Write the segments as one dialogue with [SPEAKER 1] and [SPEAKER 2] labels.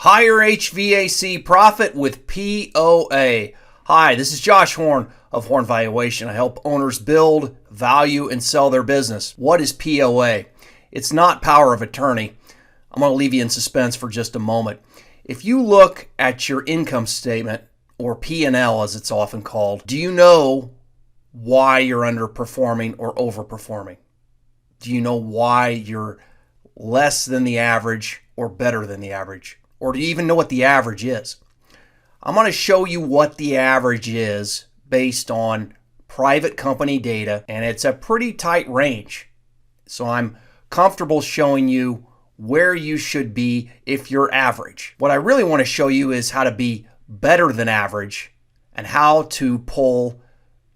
[SPEAKER 1] Higher HVAC profit with POA. Hi, this is Josh Horn of Horn Valuation. I help owners build, value, and sell their business. What is POA? It's not power of attorney. I'm going to leave you in suspense for just a moment. If you look at your income statement, or P&L as it's often called, do you know why you're underperforming or overperforming? Do you know why you're less than the average or better than the average? Or do you even know what the average is? I'm going to show you what the average is based on private company data, and it's a pretty tight range. So I'm comfortable showing you where you should be if you're average. What I really want to show you is how to be better than average and how to pull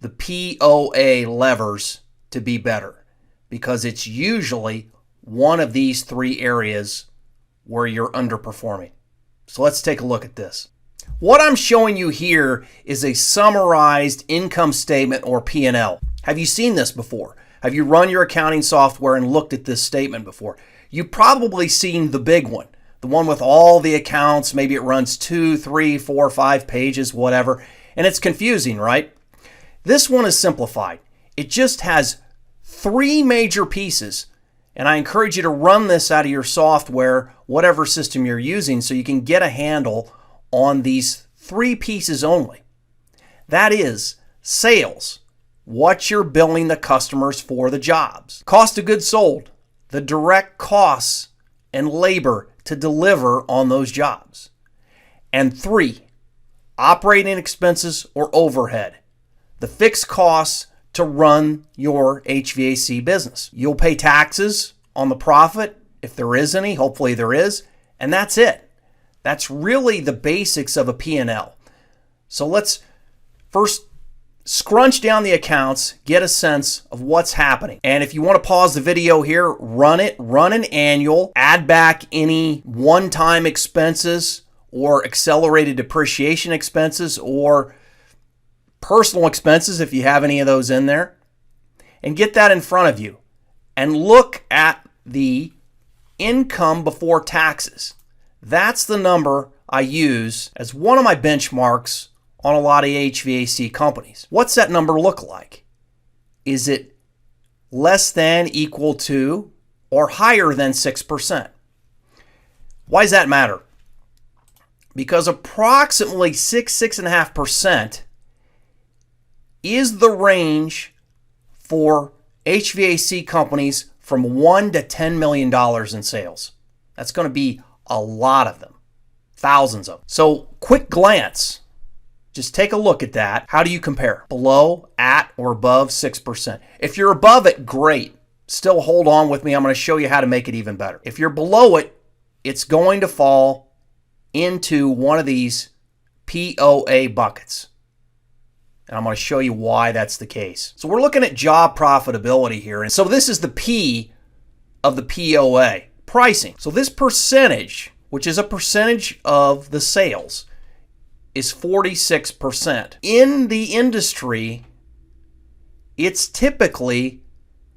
[SPEAKER 1] the POA levers to be better, because it's usually one of these three areas where you're underperforming. So let's take a look at this. What I'm showing you here is a summarized income statement or P&L. Have you seen this before? Have you run your accounting software and looked at this statement before? You've probably seen the big one, the one with all the accounts. Maybe it runs 2, 3, 4, 5 pages, whatever, and it's confusing, right? This one is simplified. It just has 3 major pieces. And I encourage you to run this out of your software, whatever system you're using, so you can get a handle on these 3 pieces only. That is sales, what you're billing the customers for the jobs. Cost of goods sold, the direct costs and labor to deliver on those jobs. And 3, operating expenses or overhead, the fixed costs to run your HVAC business. You'll pay taxes on the profit if there is any, hopefully there is, and that's it. That's really the basics of a P&L. So let's first scrunch down the accounts, get a sense of what's happening. And if you want to pause the video here, run an annual, add back any one-time expenses or accelerated depreciation expenses or personal expenses, if you have any of those in there, and get that in front of you and look at the income before taxes. That's the number I use as one of my benchmarks on a lot of HVAC companies. What's that number look like? Is it less than, equal to, or higher than 6%? Why does that matter? Because approximately 6.5% is the range for HVAC companies from $1 to $10 million in sales. That's going to be a lot of them, thousands of them. So quick glance, just take a look at that. How do you compare? Below, at, or above 6%? If you're above it, great. Still hold on with me. I'm going to show you how to make it even better. If you're below it, it's going to fall into one of these POA buckets. And I'm going to show you why that's the case. So we're looking at job profitability here. And so this is the P of the POA, pricing. So this percentage, which is a percentage of the sales, is 46%. In the industry, it's typically,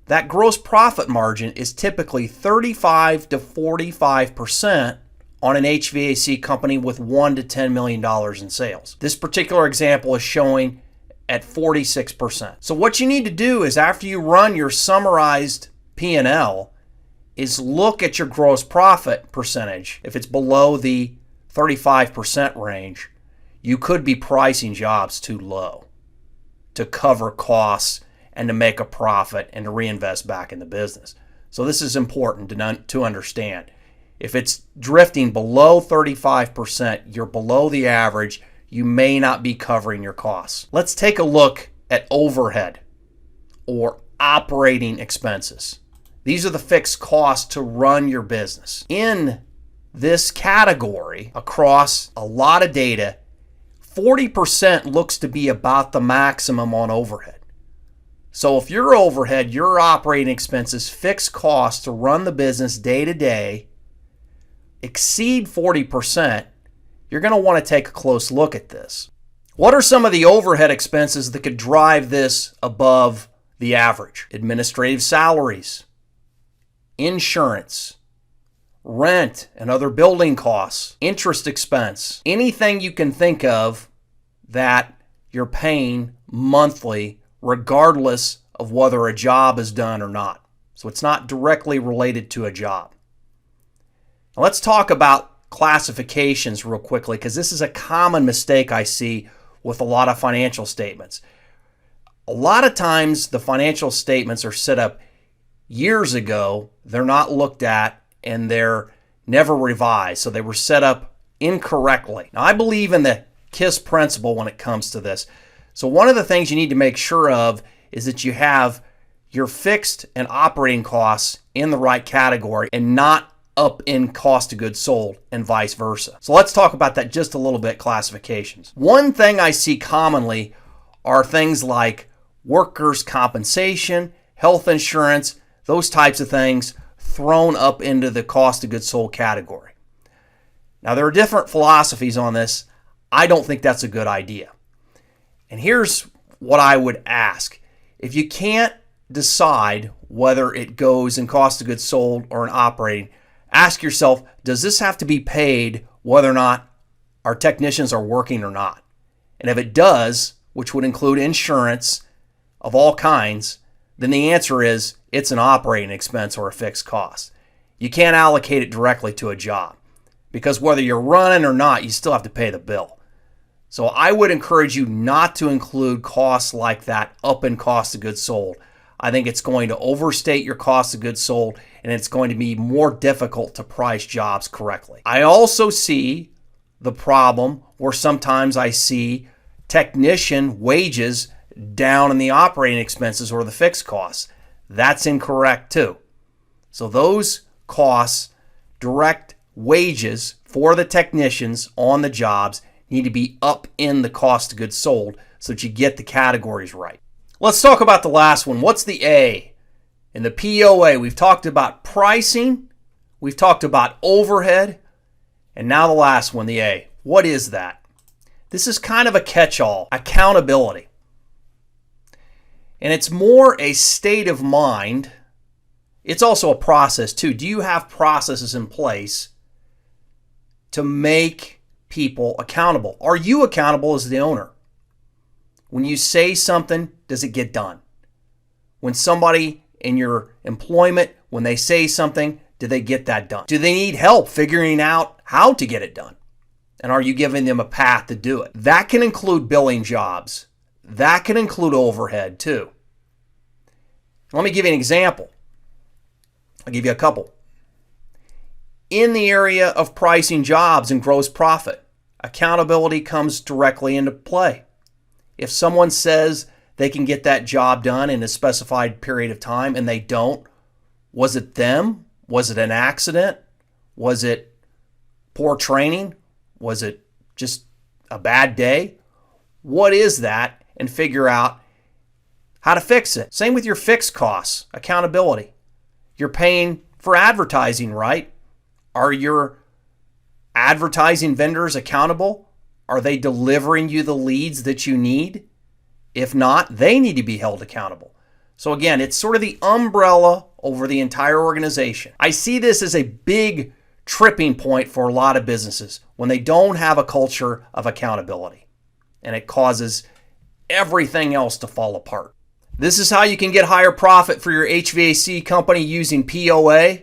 [SPEAKER 1] that gross profit margin is typically 35 to 45% on an HVAC company with $1 to $10 million in sales. This particular example is showing at 46%. So what you need to do is, after you run your summarized P&L, is look at your gross profit percentage. If it's below the 35% range, you could be pricing jobs too low to cover costs and to make a profit and to reinvest back in the business. So this is important to understand. If it's drifting below 35%, you're below the average. You may not be covering your costs. Let's take a look at overhead or operating expenses. These are the fixed costs to run your business. In this category, across a lot of data, 40% looks to be about the maximum on overhead. So if your overhead, your operating expenses, fixed costs to run the business day to day exceed 40%, you're going to want to take a close look at this. What are some of the overhead expenses that could drive this above the average? Administrative salaries, insurance, rent and other building costs, interest expense, anything you can think of that you're paying monthly regardless of whether a job is done or not. So it's not directly related to a job. Now let's talk about classifications real quickly, because this is a common mistake I see with a lot of financial statements. A lot of times the financial statements are set up years ago, they're not looked at, and they're never revised. So they were set up incorrectly. Now I believe in the KISS principle when it comes to this. So one of the things you need to make sure of is that you have your fixed and operating costs in the right category and not up in cost of goods sold and vice versa. So let's talk about that just a little bit, classifications. One thing I see commonly are things like workers' compensation, health insurance, those types of things thrown up into the cost of goods sold category. Now there are different philosophies on this. I don't think that's a good idea. And here's what I would ask. If you can't decide whether it goes in cost of goods sold or in operating, ask yourself, does this have to be paid whether or not our technicians are working or not? And if it does, which would include insurance of all kinds, then the answer is it's an operating expense or a fixed cost. You can't allocate it directly to a job, because whether you're running or not, you still have to pay the bill. So I would encourage you not to include costs like that up in cost of goods sold. I think it's going to overstate your cost of goods sold, and it's going to be more difficult to price jobs correctly. I also see the problem where sometimes I see technician wages down in the operating expenses or the fixed costs. That's incorrect too. So those costs, direct wages for the technicians on the jobs, need to be up in the cost of goods sold so that you get the categories right. Let's talk about the last one. What's the A? In the POA, we've talked about pricing, we've talked about overhead, and now the last one, the A. What is that? This is kind of a catch-all, accountability. And it's more a state of mind. It's also a process too. Do you have processes in place to make people accountable? Are you accountable as the owner? When you say something, does it get done? When somebody in your employment, when they say something, do they get that done? Do they need help figuring out how to get it done? And are you giving them a path to do it? That can include billing jobs. That can include overhead too. Let me give you an example. I'll give you a couple. In the area of pricing jobs and gross profit, accountability comes directly into play. If someone says they can get that job done in a specified period of time and they don't, was it them? Was it an accident? Was it poor training? Was it just a bad day? What is that? And figure out how to fix it. Same with your fixed costs, accountability. You're paying for advertising, right? Are your advertising vendors accountable? Are they delivering you the leads that you need? If not, they need to be held accountable. So again, it's sort of the umbrella over the entire organization. I see this as a big tripping point for a lot of businesses when they don't have a culture of accountability, and it causes everything else to fall apart. This is how you can get higher profit for your HVAC company using POA,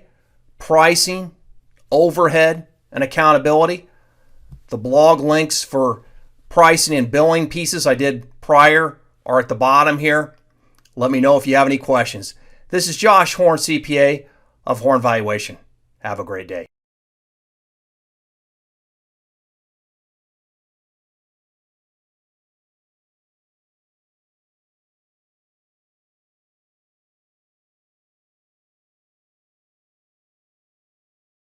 [SPEAKER 1] pricing, overhead, and accountability. The blog links for pricing and billing pieces I did prior are at the bottom here. Let me know if you have any questions. This is Josh Horn, CPA of Horn Valuation. Have a great day.